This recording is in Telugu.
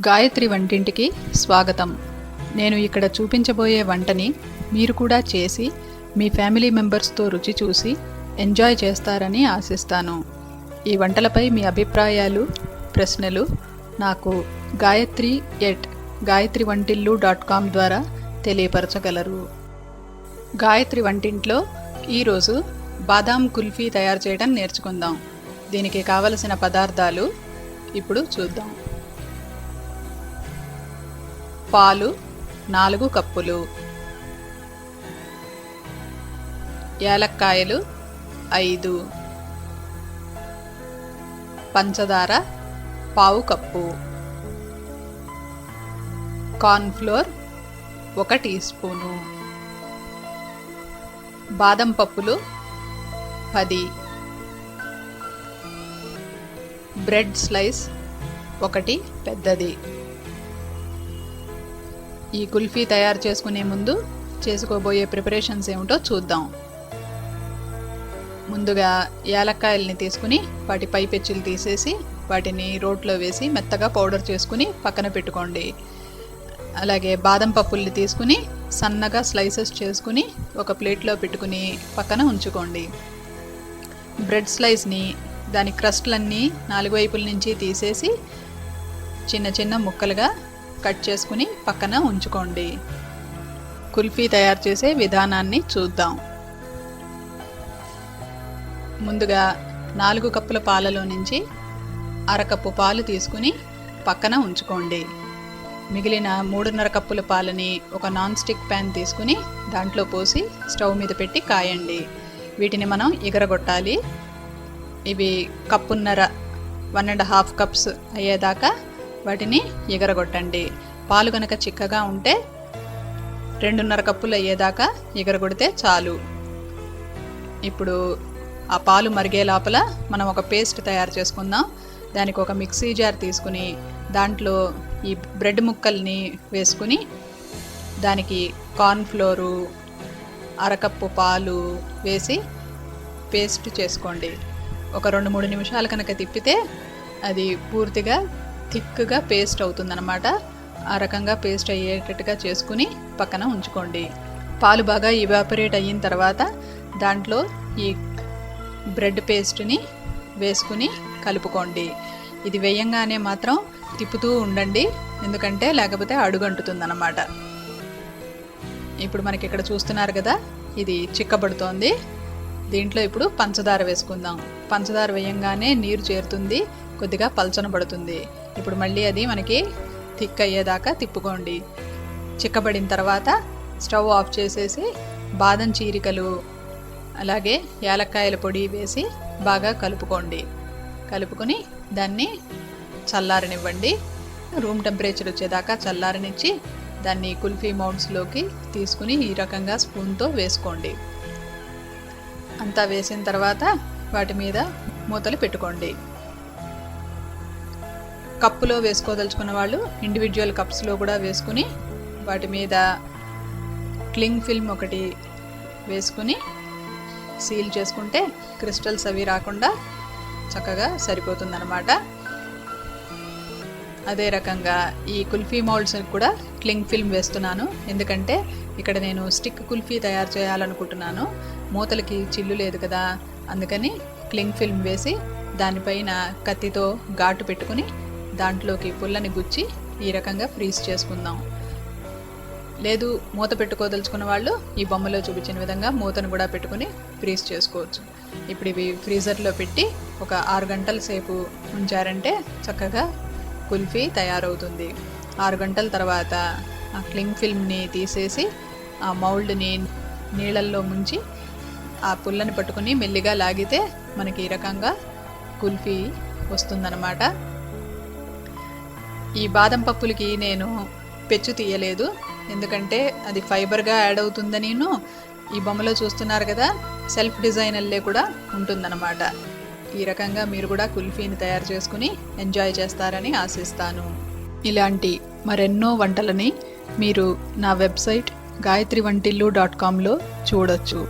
గాయత్రి వంటింటికి స్వాగతం. నేను ఇక్కడ చూపించబోయే వంటని మీరు కూడా చేసి మీ ఫ్యామిలీ మెంబర్స్తో రుచి చూసి ఎంజాయ్ చేస్తారని ఆశిస్తాను. ఈ వంటలపై మీ అభిప్రాయాలు, ప్రశ్నలు నాకు gayatri@gayatrivantillu.com ద్వారా తెలియపరచగలరు. గాయత్రి వంటింట్లో ఈరోజు బాదాం కుల్ఫీ తయారు చేయడం నేర్చుకుందాం. దీనికి కావలసిన పదార్థాలు ఇప్పుడు చూద్దాం. పాలు 4 కప్పులు, యాలక్కాయలు 5, పంచదార 1/2 కప్పు, కార్న్ఫ్లోర్ 1 టీ స్పూను, బాదం పప్పులు 10, బ్రెడ్ స్లైస్ 1 పెద్దది. ఈ కుల్ఫీ తయారు చేసుకునే ముందు చేసుకోబోయే ప్రిపరేషన్స్ ఏమిటో చూద్దాం. ముందుగా యాలక్కాయల్ని తీసుకుని వాటి పై పెచ్చులు తీసేసి వాటిని రోట్లో వేసి మెత్తగా పౌడర్ చేసుకుని పక్కన పెట్టుకోండి. అలాగే బాదం పప్పుల్ని తీసుకుని సన్నగా స్లైసెస్ చేసుకుని ఒక ప్లేట్లో పెట్టుకుని పక్కన ఉంచుకోండి. బ్రెడ్ స్లైస్ని దాని క్రస్ట్లన్నీ 4 వైపుల నుంచి తీసేసి చిన్న చిన్న ముక్కలుగా కట్ చేసుకుని పక్కన ఉంచుకోండి. కుల్ఫీ తయారు చేసే విధానాన్ని చూద్దాం. ముందుగా 4 కప్పుల పాలలో నుంచి 1/2 కప్పు పాలు తీసుకుని పక్కన ఉంచుకోండి. మిగిలిన 3.5 కప్పుల పాలని ఒక నాన్ స్టిక్ ప్యాన్ తీసుకుని దాంట్లో పోసి స్టవ్ మీద పెట్టి కాయండి. వీటిని మనం ఎగరగొట్టాలి. ఇవి 1.5 కప్స్ అయ్యేదాకా వాటిని ఎగరగొట్టండి. పాలు కనుక చిక్కగా ఉంటే 2.5 కప్పులు అయ్యేదాకా ఎగరగొడితే చాలు. ఇప్పుడు ఆ పాలు మరిగే లోపల మనం ఒక పేస్ట్ తయారు చేసుకుందాం. దానికి ఒక మిక్సీ జార్ తీసుకుని దాంట్లో ఈ బ్రెడ్ ముక్కల్ని వేసుకుని దానికి కార్న్ఫ్లోరు 1/2 కప్పు పాలు వేసి పేస్ట్ చేసుకోండి. ఒక 2-3 నిమిషాలు కనుక తిప్పితే అది పూర్తిగా థిక్గా పేస్ట్ అవుతుందన్నమాట. ఆ రకంగా పేస్ట్ అయ్యేటట్టుగా చేసుకుని పక్కన ఉంచుకోండి. పాలు బాగా ఇవాపరేట్ అయిన తర్వాత దాంట్లో ఈ బ్రెడ్ పేస్ట్ని వేసుకుని కలుపుకోండి. ఇది వేయంగానే మాత్రం తిప్పుతూ ఉండండి, ఎందుకంటే లేకపోతే అడుగంటుతుందన్నమాట. ఇప్పుడు మనకి ఇక్కడ చూస్తున్నారు కదా, ఇది చిక్కబడుతోంది. దీంట్లో ఇప్పుడు పంచదార వేసుకుందాం. పంచదార వేయంగానే నీరు చేరుతుంది, కొద్దిగా పల్చన పడుతుంది. ఇప్పుడు మళ్ళీ అది మనకి థిక్ అయ్యేదాకా తిప్పుకోండి. చిక్కబడిన తర్వాత స్టవ్ ఆఫ్ చేసేసి బాదం చీరికలు అలాగే యాలక్కాయల పొడి వేసి బాగా కలుపుకోండి. కలుపుకొని దాన్ని చల్లారనివ్వండి. రూమ్ టెంపరేచర్ వచ్చేదాకా చల్లారనిచ్చి దాన్ని కుల్ఫీ మౌల్డ్స్లోకి తీసుకుని ఈ రకంగా స్పూన్తో వేసుకోండి. అంతా వేసిన తర్వాత వాటి మీద మూతలు పెట్టుకోండి. కప్పులో వేసుకోదలుచుకున్న వాళ్ళు ఇండివిజువల్ కప్స్లో కూడా వేసుకుని వాటి మీద క్లింగ్ ఫిల్మ్ ఒకటి వేసుకుని సీల్ చేసుకుంటే క్రిస్టల్స్ అవి రాకుండా చక్కగా సరిపోతుందన్నమాట. అదే రకంగా ఈ కుల్ఫీ మౌల్డ్స్ కూడా క్లింగ్ ఫిల్మ్ వేస్తున్నాను, ఎందుకంటే ఇక్కడ నేను స్టిక్ కుల్ఫీ తయారు చేయాలనుకుంటున్నాను. మూతలకి చిల్లు లేదు కదా, అందుకని క్లింగ్ ఫిల్మ్ వేసి దానిపైన కత్తితో ఘాటు పెట్టుకుని దాంట్లోకి పుల్లని గుచ్చి ఈ రకంగా ఫ్రీజ్ చేసుకుందాం. లేదు మూత పెట్టుకోదలుచుకున్న వాళ్ళు ఈ బొమ్మలో చూపించిన విధంగా మూతను కూడా పెట్టుకుని ఫ్రీజ్ చేసుకోవచ్చు. ఇప్పుడు ఇవి ఫ్రీజర్లో పెట్టి ఒక 6 గంటల సేపు ఉంచారంటే చక్కగా కుల్ఫీ తయారవుతుంది. 6 గంటల తర్వాత ఆ క్లింగ్ ఫిల్మ్ని తీసేసి ఆ మౌల్డ్ని నీళ్ళల్లో ముంచి ఆ పుల్లని పట్టుకుని మెల్లిగా లాగితే మనకి ఈ రకంగా కుల్ఫీ వస్తుందన్నమాట. ఈ బాదం పప్పులకి నేను పెచ్చు తీయలేదు, ఎందుకంటే అది ఫైబర్గా యాడ్ అవుతుందని. ఈ బొమ్మలో చూస్తున్నారు కదా, సెల్ఫ్ డిజైనర్లే కూడా ఉంటుందన్నమాట. ఈ రకంగా మీరు కూడా కుల్ఫీని తయారు చేసుకుని ఎంజాయ్ చేస్తారని ఆశిస్తాను. ఇలాంటి మరెన్నో వంటలని మీరు నా వెబ్సైట్ gayatrivantillu.comలో చూడొచ్చు.